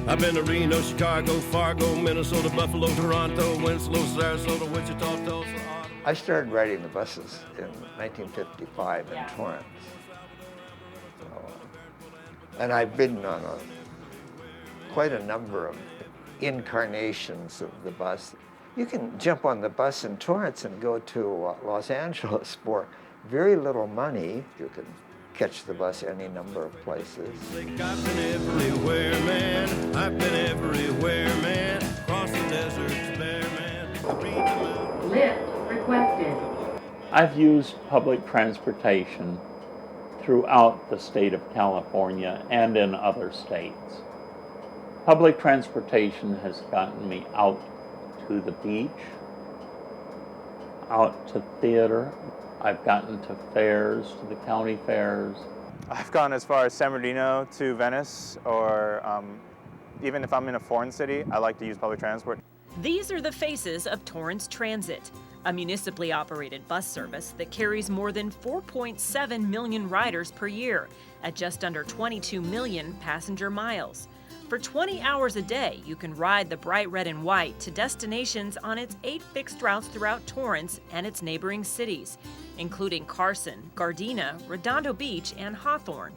I've been to Reno, Chicago, Fargo, Minnesota, Buffalo, Toronto, Winslow, Sarasota, Wichita, Tulsa. I started riding the buses in 1955 in Torrance. And I've been on quite a number of incarnations of the bus. You can jump on the bus in Torrance and go to Los Angeles for very little money. You can catch the bus any number of places. I've been everywhere, man. I've been everywhere, man. Across the deserts, bare man. Lift requested. I've used public transportation throughout the state of California and in other states. Public transportation has gotten me out to the beach, out to theater. I've gotten to fairs, to the county fairs. I've gone as far as San Bernardino to Venice, or even if I'm in a foreign city, I like to use public transport. These are the faces of Torrance Transit, a municipally operated bus service that carries more than 4.7 million riders per year at just under 22 million passenger miles. For 20 hours a day, you can ride the bright red and white to destinations on its 8 fixed routes throughout Torrance and its neighboring cities, including Carson, Gardena, Redondo Beach, and Hawthorne.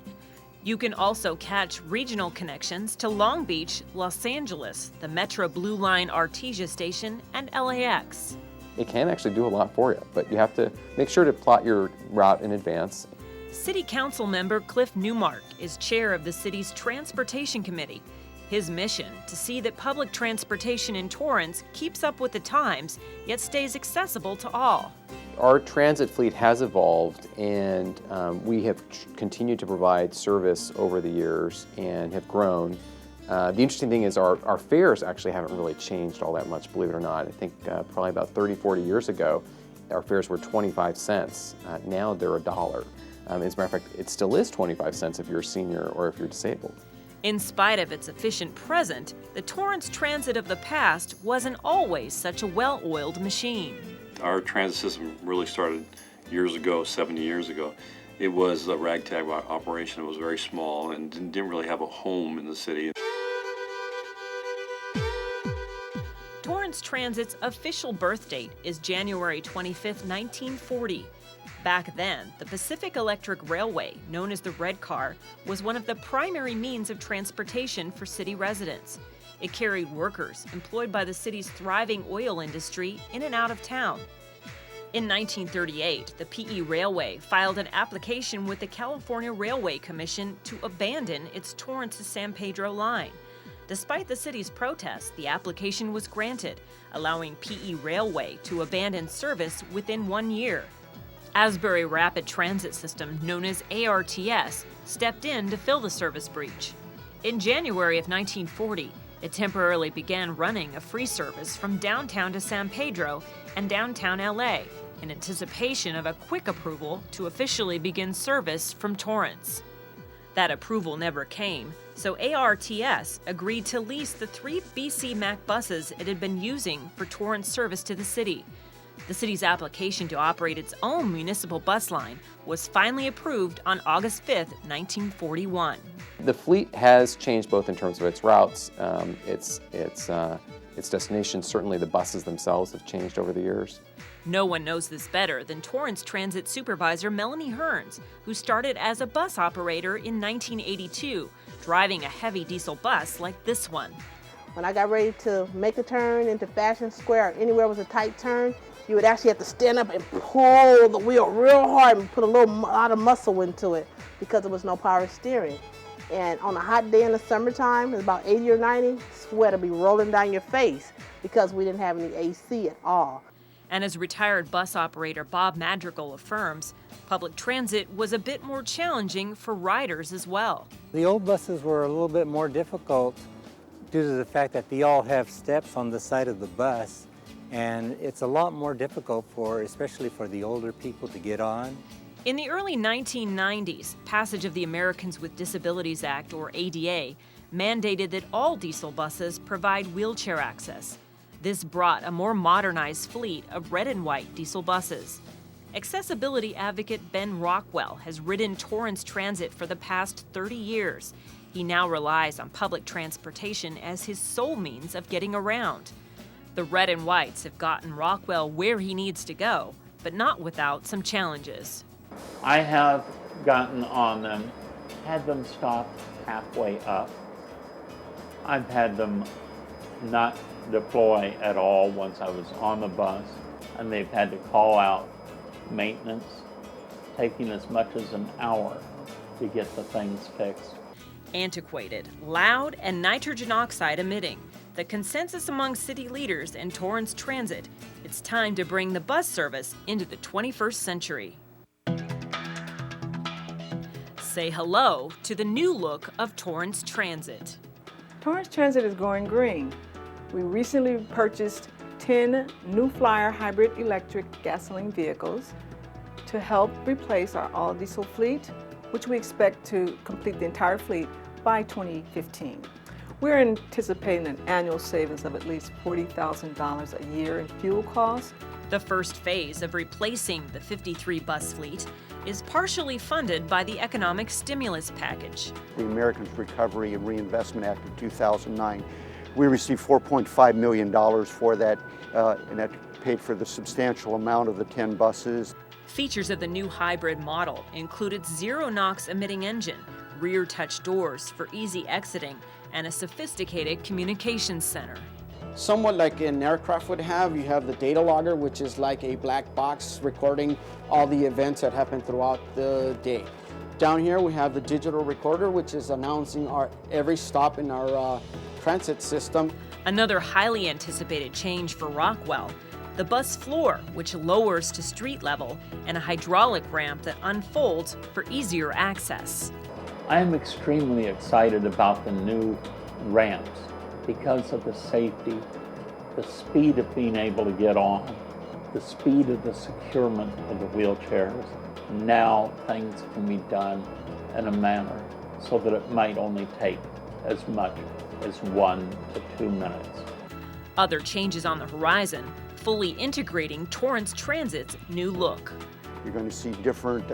You can also catch regional connections to Long Beach, Los Angeles, the Metro Blue Line Artesia Station, and LAX. It can actually do a lot for you, but you have to make sure to plot your route in advance. City Council member Cliff Newmark is chair of the city's Transportation Committee. His mission, to see that public transportation in Torrance keeps up with the times, yet stays accessible to all. Our transit fleet has evolved, and we have continued to provide service over the years and have grown. The interesting thing is our fares actually haven't really changed all that much, believe it or not. I think probably about 30, 40 years ago, our fares were 25 cents. Now they're $1. As a matter of fact, it still is 25 cents if you're a senior or if you're disabled. In spite of its efficient present, the Torrance Transit of the past wasn't always such a well-oiled machine. Our transit system really started years ago, 70 years ago. It was a ragtag operation. It was very small and didn't really have a home in the city. Torrance Transit's official birth date is January 25, 1940. Back then, the Pacific Electric Railway, known as the Red Car, was one of the primary means of transportation for city residents. It carried workers employed by the city's thriving oil industry in and out of town. In 1938, the PE Railway filed an application with the California Railway Commission to abandon its Torrance to San Pedro line. Despite the city's protests, the application was granted, allowing PE Railway to abandon service within 1 year. Asbury Rapid Transit System, known as ARTS, stepped in to fill the service breach. In January of 1940, it temporarily began running a free service from downtown to San Pedro and downtown LA in anticipation of a quick approval to officially begin service from Torrance. That approval never came, so ARTS agreed to lease the 3 BC Mac buses it had been using for Torrance service to the city. The city's application to operate its own municipal bus line was finally approved on August 5, 1941. The fleet has changed both in terms of its routes, its destinations. Certainly the buses themselves have changed over the years. No one knows this better than Torrance Transit supervisor Melanie Hearns, who started as a bus operator in 1982, driving a heavy diesel bus like this one. When I got ready to make a turn into Fashion Square or anywhere was a tight turn, you would actually have to stand up and pull the wheel real hard and put a lot of muscle into it because there was no power steering. And on a hot day in the summertime, it's about 80 or 90, sweat would be rolling down your face because we didn't have any AC at all. And as retired bus operator Bob Madrigal affirms, public transit was a bit more challenging for riders as well. The old buses were a little bit more difficult due to the fact that they all have steps on the side of the bus, and it's a lot more difficult especially for the older people to get on. In the early 1990s, passage of the Americans with Disabilities Act, or ADA, mandated that all diesel buses provide wheelchair access. This brought a more modernized fleet of red and white diesel buses. Accessibility advocate Ben Rockwell has ridden Torrance Transit for the past 30 years. He now relies on public transportation as his sole means of getting around. The red and whites have gotten Rockwell where he needs to go, but not without some challenges. I have gotten on them, had them stop halfway up. I've had them not deploy at all once I was on the bus, and they've had to call out maintenance, taking as much as an hour to get the things fixed. Antiquated, loud, and nitrogen oxide emitting. The consensus among city leaders and Torrance Transit, it's time to bring the bus service into the 21st century. Say hello to the new look of Torrance Transit. Torrance Transit is going green. We recently purchased 10 New Flyer hybrid electric gasoline vehicles to help replace our all-diesel fleet, which we expect to complete the entire fleet by 2015. We're anticipating an annual savings of at least $40,000 a year in fuel costs. The first phase of replacing the 53 bus fleet is partially funded by the economic stimulus package. The Americans Recovery and Reinvestment Act of 2009. We received $4.5 million for that, and that paid for the substantial amount of the 10 buses. Features of the new hybrid model included zero NOx emitting engine, rear touch doors for easy exiting, and a sophisticated communications center. Somewhat like an aircraft would have, you have the data logger, which is like a black box recording all the events that happen throughout the day. Down here we have the digital recorder, which is announcing every stop in our transit system. Another highly anticipated change for Rockwell, the bus floor, which lowers to street level, and a hydraulic ramp that unfolds for easier access. I am extremely excited about the new ramps because of the safety, the speed of being able to get on, the speed of the securement of the wheelchairs. Now things can be done in a manner so that it might only take as much as 1 to 2 minutes. Other changes on the horizon, fully integrating Torrance Transit's new look. You're going to see different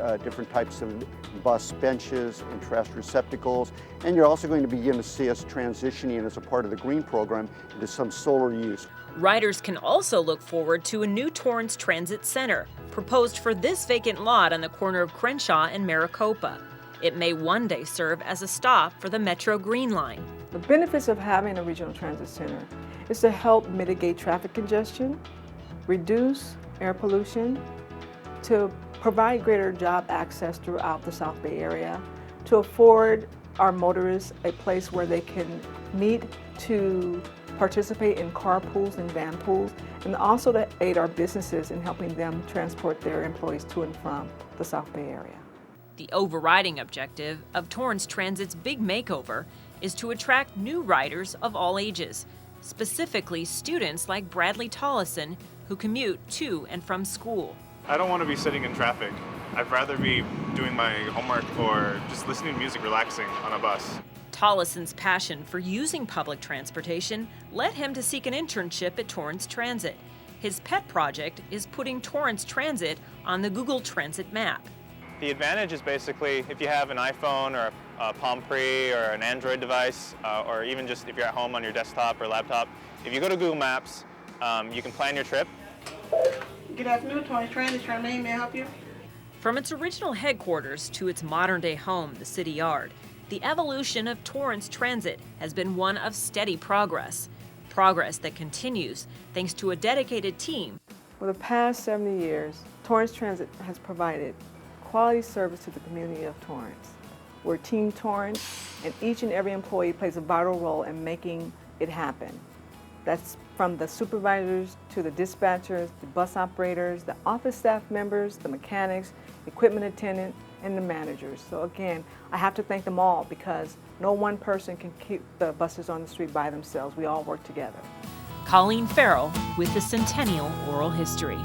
types of bus benches and trash receptacles, and you're also going to begin to see us transitioning as a part of the green program into some solar use. Riders can also look forward to a new Torrance Transit Center, proposed for this vacant lot on the corner of Crenshaw and Maricopa. It may one day serve as a stop for the Metro Green Line. The benefits of having a regional transit center is to help mitigate traffic congestion, reduce air pollution, to provide greater job access throughout the South Bay area, to afford our motorists a place where they can meet to participate in carpools and van pools, and also to aid our businesses in helping them transport their employees to and from the South Bay area. The overriding objective of Torrance Transit's big makeover is to attract new riders of all ages, specifically students like Bradley Tollison, who commute to and from school. I don't want to be sitting in traffic. I'd rather be doing my homework or just listening to music, relaxing on a bus. Tollison's passion for using public transportation led him to seek an internship at Torrance Transit. His pet project is putting Torrance Transit on the Google Transit map. The advantage is basically if you have an iPhone or a Palm Pre or an Android device, or even just if you're at home on your desktop or laptop, if you go to Google Maps, you can plan your trip. Good afternoon, Torrance Transit. Charmaine, may I help you? From its original headquarters to its modern-day home, the City Yard, the evolution of Torrance Transit has been one of steady progress. Progress that continues thanks to a dedicated team. For the past 70 years, Torrance Transit has provided quality service to the community of Torrance. We're Team Torrance, and each and every employee plays a vital role in making it happen. That's from the supervisors to the dispatchers, the bus operators, the office staff members, the mechanics, equipment attendant, and the managers. So again, I have to thank them all because no one person can keep the buses on the street by themselves. We all work together. Colleen Farrell with the Centennial Oral History.